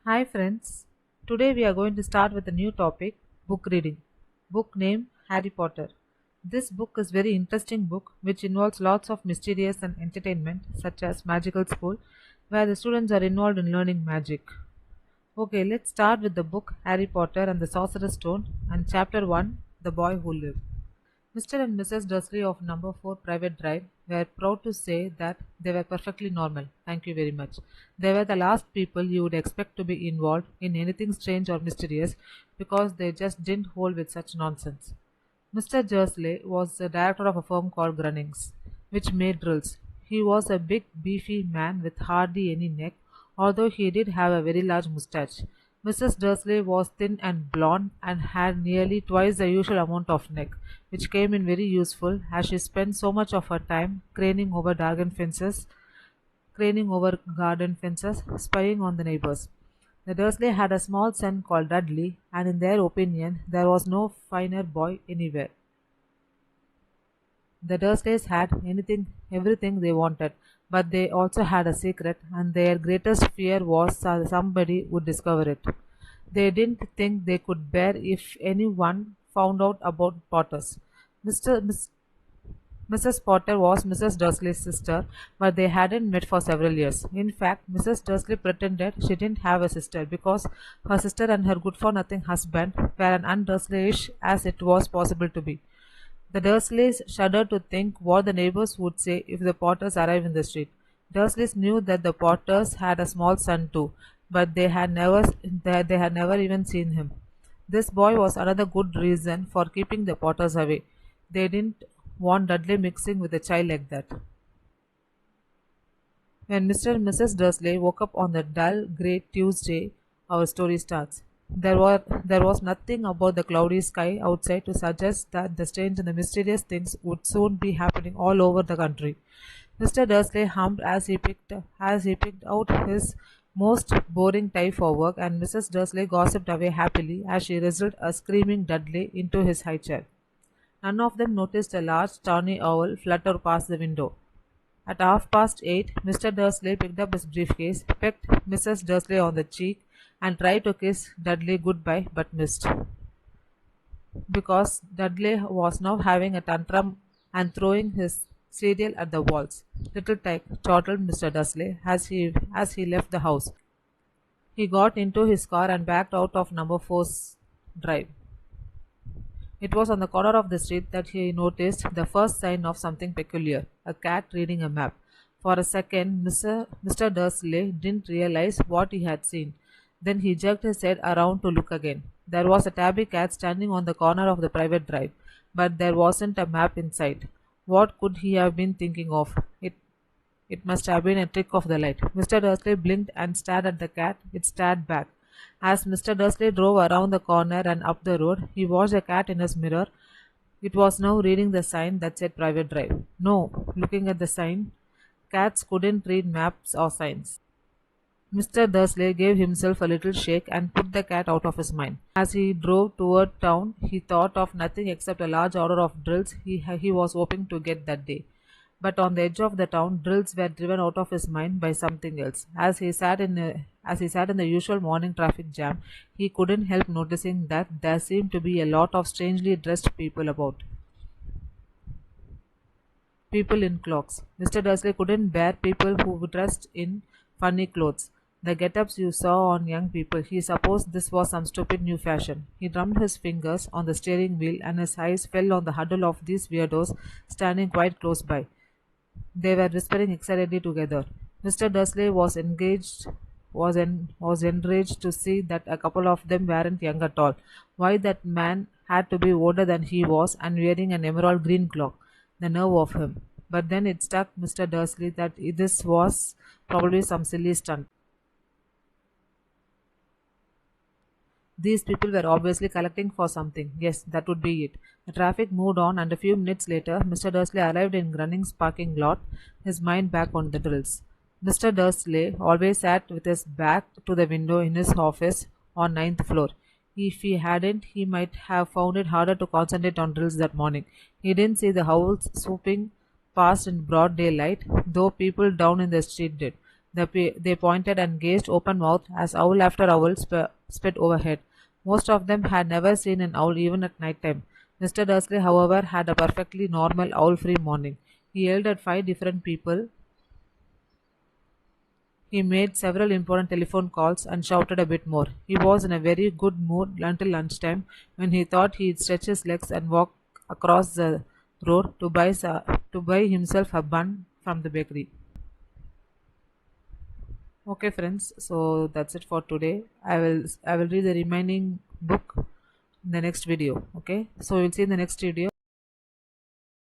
Hi friends. Today we are going to start with a new topic, book reading. Book name Harry Potter. This book is very interesting book which involves lots of mysterious and entertainment such as magical school where the students are involved in learning magic. Okay, let's start with the book Harry Potter and the Sorcerer's Stone and chapter 1, The Boy Who Lived. Mr. and Mrs. Dursley of number 4 Private Drive were proud to say that they were perfectly normal. Thank you very much. They were the last people you would expect to be involved in anything strange or mysterious because they just didn't hold with such nonsense. Mr. Dursley was the director of a firm called Grunnings, which made drills. He was a big, beefy man with hardly any neck, although he did have a very large moustache. Mrs. Dursley was thin and blonde and had nearly twice the usual amount of neck, which came in very useful as she spent so much of her time craning over garden fences, spying on the neighbors. The Dursley had a small son called Dudley, and in their opinion, there was no finer boy anywhere. The Dursleys had everything they wanted, but they also had a secret, and their greatest fear was that somebody would discover it. They didn't think they could bear if anyone found out about Potters. Mr. Miss, Mrs. Potter was Mrs. Dursley's sister, but they hadn't met for several years. In fact, Mrs. Dursley pretended she didn't have a sister because her sister and her good for nothing husband were as un-Dursleyish as it was possible to be. The Dursleys shuddered to think what the neighbors would say if the Potters arrived in the street. Dursleys knew that the Potters had a small son too, but they had never even seen him. This boy was another good reason for keeping the Potters away. They didn't want Dudley mixing with a child like that. When Mr. and Mrs. Dursley woke up on the dull grey Tuesday, our story starts. There was nothing about the cloudy sky outside to suggest that the strange and the mysterious things would soon be happening all over the country. Mr. Dursley hummed as he picked out his most boring tie for work, and Mrs. Dursley gossiped away happily as she wrestled a screaming Dudley into his high chair. None of them noticed a large tawny owl flutter past the window. At 8:30, Mr. Dursley picked up his briefcase, pecked Mrs. Dursley on the cheek, and tried to kiss Dudley goodbye but missed. Because Dudley was now having a tantrum and throwing his cereal at the walls. Little Tyke chortled Mr. Dursley as he left the house. He got into his car and backed out of number four's drive. It was on the corner of the street that he noticed the first sign of something peculiar, a cat reading a map. For a second, Mr. Dursley didn't realize what he had seen. Then he jerked his head around to look again. There was a tabby cat standing on the corner of the private drive, but there wasn't a map in sight. What could he have been thinking of? It must have been a trick of the light. Mr. Dursley blinked and stared at the cat. It stared back. As Mr. Dursley drove around the corner and up the road, he watched the cat in his mirror. It was now reading the sign that said private drive. No, looking at the sign, cats couldn't read maps or signs. Mr. Dursley gave himself a little shake and put the cat out of his mind. As he drove toward town, he thought of nothing except a large order of drills he was hoping to get that day. But on the edge of the town, drills were driven out of his mind by something else. As he sat in the usual morning traffic jam, he couldn't help noticing that there seemed to be a lot of strangely dressed people about. People in cloaks. Mr. Dursley couldn't bear people who were dressed in funny clothes. The get-ups you saw on young people, he supposed this was some stupid new fashion. He drummed his fingers on the steering wheel and his eyes fell on the huddle of these weirdos standing quite close by. They were whispering excitedly together. Mr. Dursley was enraged to see that a couple of them weren't young at all. Why that man had to be older than he was and wearing an emerald green cloak. The nerve of him. But then it struck Mr. Dursley that this was probably some silly stunt. These people were obviously collecting for something. Yes, that would be it. The traffic moved on, and a few minutes later, Mr. Dursley arrived in Grunning's parking lot, his mind back on the drills. Mr. Dursley always sat with his back to the window in his office on ninth floor. If he hadn't, he might have found it harder to concentrate on drills that morning. He didn't see the owls swooping past in broad daylight, though people down in the street did. They pointed and gazed open mouthed as owl after owl sped overhead. Most of them had never seen an owl even at night time. Mr. Dursley, however, had a perfectly normal owl free morning. He yelled at five different people. He made several important telephone calls and shouted a bit more. He was in a very good mood until lunchtime when he thought he'd stretch his legs and walk across the road to buy himself a bun from the bakery. Okay, friends, so that's it for today. I will read the remaining book in the next video. Okay, so we'll see in the next video.